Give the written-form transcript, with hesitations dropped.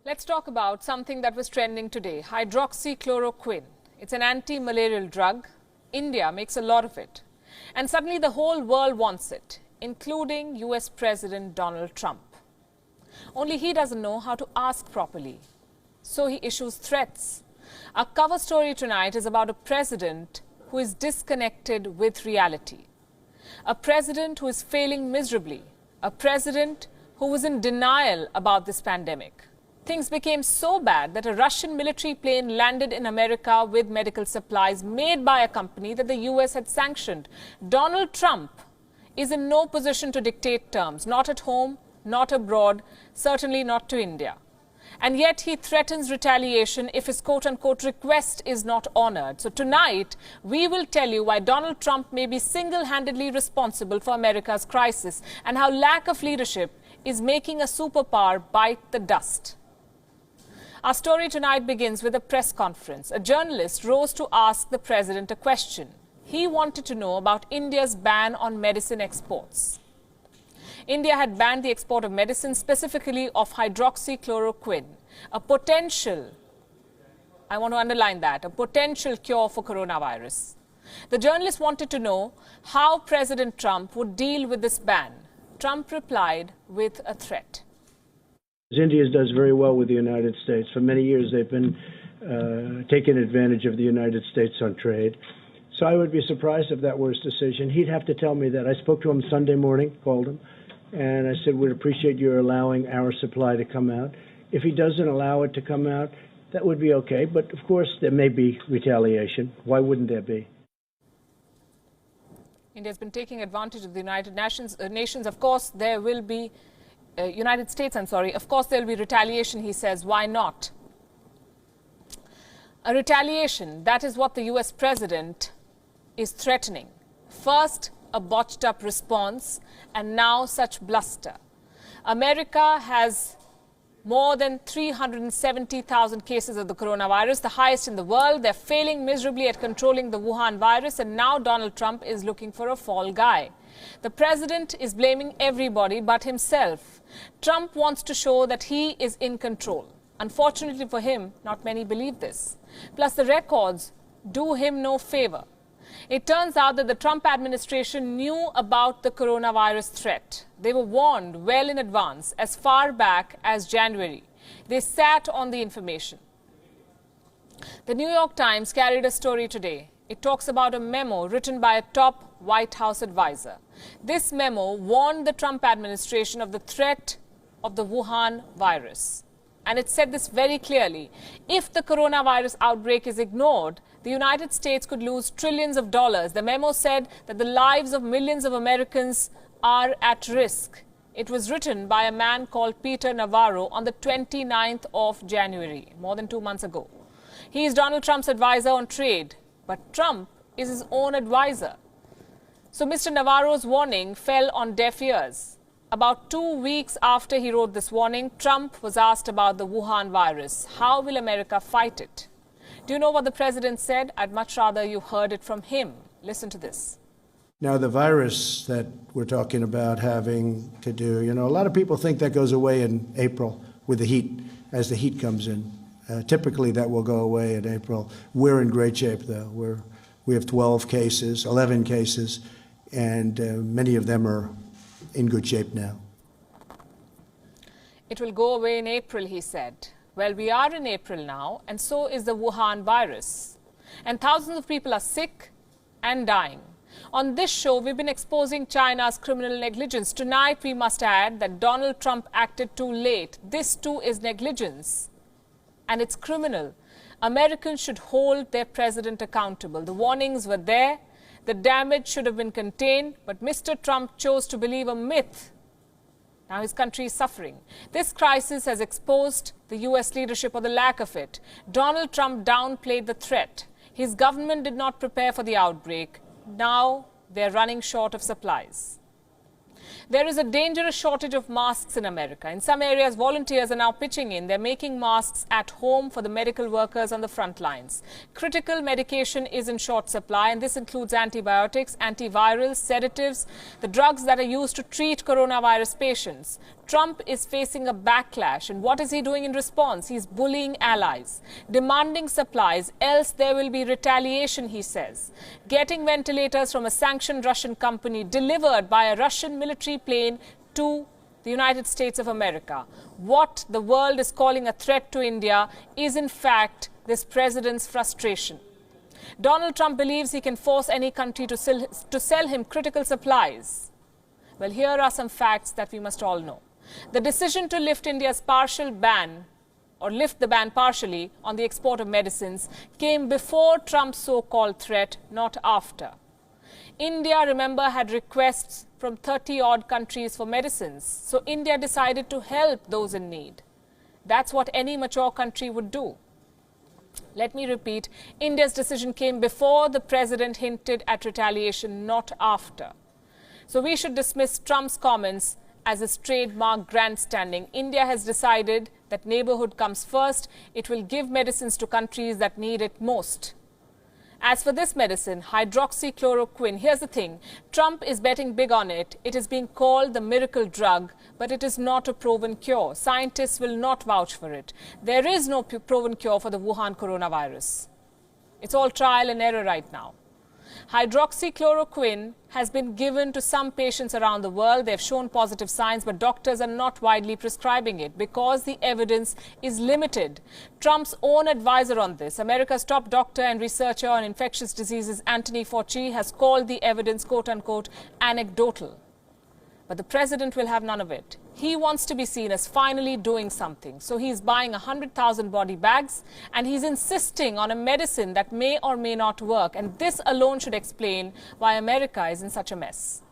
Let's talk about something that was trending today, hydroxychloroquine. It's an anti-malarial drug. India makes a lot of it. And suddenly the whole world wants it, including US President Donald Trump. Only he doesn't know how to ask properly. So he issues threats. Our cover story tonight is about a president who is disconnected with reality. A president who is failing miserably. A president who was in denial about this pandemic. Things became so bad that a Russian military plane landed in America with medical supplies made by a company that the US had sanctioned. Donald Trump is in no position to dictate terms, not at home, not abroad, certainly not to India. And yet he threatens retaliation if his quote-unquote request is not honored. So tonight, we will tell you why Donald Trump may be single-handedly responsible for America's crisis and how lack of leadership is making a superpower bite the dust. Our story tonight begins with a press conference. A journalist rose to ask the president a question. He wanted to know about India's ban on medicine exports. India had banned the export of medicine, specifically of hydroxychloroquine, a potential, I want to underline that, a potential cure for coronavirus. The journalist wanted to know how President Trump would deal with this ban. Trump replied with a threat. India does very well with the United States. For many years, they've been taking advantage of the United States on trade. So I would be surprised if that were his decision. He'd have to tell me that. I spoke to him Sunday morning, called him, and I said, we'd appreciate your allowing our supply to come out. If he doesn't allow it to come out, that would be okay. But, of course, there may be retaliation. Why wouldn't there be? India has been taking advantage of the United Nations. Of course, there will be United States, of course there will be retaliation, he says. Why not? A retaliation, that is what the US president is threatening. First, a botched up response, and now such bluster. America has more than 370,000 cases of the coronavirus, the highest in the world. They're failing miserably at controlling the Wuhan virus, and now Donald Trump is looking for a fall guy. The president is blaming everybody but himself. Trump wants to show that he is in control. Unfortunately for him, not many believe this. Plus, the records do him no favor. It turns out that the Trump administration knew about the coronavirus threat. They were warned well in advance, as far back as January. They sat on the information. The New York Times carried a story today. It talks about a memo written by a top White House advisor. This memo warned the Trump administration of the threat of the Wuhan virus. And it said this very clearly. If the coronavirus outbreak is ignored, the United States could lose trillions of dollars. The memo said that the lives of millions of Americans are at risk. It was written by a man called Peter Navarro on the 29th of January, more than 2 months ago. He is Donald Trump's advisor on trade, but Trump is his own advisor. So Mr. Navarro's warning fell on deaf ears. About 2 weeks after he wrote this warning, Trump was asked about the Wuhan virus. How will America fight it? Do you know what the president said? I'd much rather you heard it from him. Listen to this. Now, the virus that we're talking about having to do, a lot of people think that goes away in April with the heat, as the heat comes in. Typically, that will go away in April. We're in great shape, though. We have 11 cases, and many of them are in good shape now. It will go away in April, he said. Well, we are in April now, and so is the Wuhan virus. And thousands of people are sick and dying. On this show, we've been exposing China's criminal negligence. Tonight, we must add that Donald Trump acted too late. This too is negligence, and it's criminal. Americans should hold their president accountable. The warnings were there. The damage should have been contained, but Mr. Trump chose to believe a myth. Now his country is suffering. This crisis has exposed the US leadership or the lack of it. Donald Trump downplayed the threat. His government did not prepare for the outbreak. Now they're running short of supplies. There is a dangerous shortage of masks in America. In some areas, volunteers are now pitching in. They're making masks at home for the medical workers on the front lines. Critical medication is in short supply, and this includes antibiotics, antivirals, sedatives, the drugs that are used to treat coronavirus patients. Trump is facing a backlash. And what is he doing in response? He's bullying allies, demanding supplies, else there will be retaliation, he says. Getting ventilators from a sanctioned Russian company delivered by a Russian military plane to the United States of America. What the world is calling a threat to India is in fact this president's frustration. Donald Trump believes he can force any country to sell him critical supplies. Well, here are some facts that we must all know. The decision to lift India's partial ban, or lift the ban partially on the export of medicines, came before Trump's so-called threat, not after. India, remember, had requests from 30-odd countries for medicines. So India decided to help those in need. That's what any mature country would do. Let me repeat, India's decision came before the president hinted at retaliation, not after. So we should dismiss Trump's comments as his trademark grandstanding. India has decided that neighborhood comes first. It will give medicines to countries that need it most. As for this medicine, hydroxychloroquine, here's the thing. Trump is betting big on it. It is being called the miracle drug, but it is not a proven cure. Scientists will not vouch for it. There is no proven cure for the Wuhan coronavirus. It's all trial and error right now. Hydroxychloroquine has been given to some patients around the world. They've shown positive signs, but doctors are not widely prescribing it because the evidence is limited. Trump's own advisor on this, America's top doctor and researcher on infectious diseases, Anthony Fauci, has called the evidence, quote-unquote, anecdotal. But the president will have none of it. He wants to be seen as finally doing something. So he's buying 100,000 body bags and he's insisting on a medicine that may or may not work. And this alone should explain why America is in such a mess.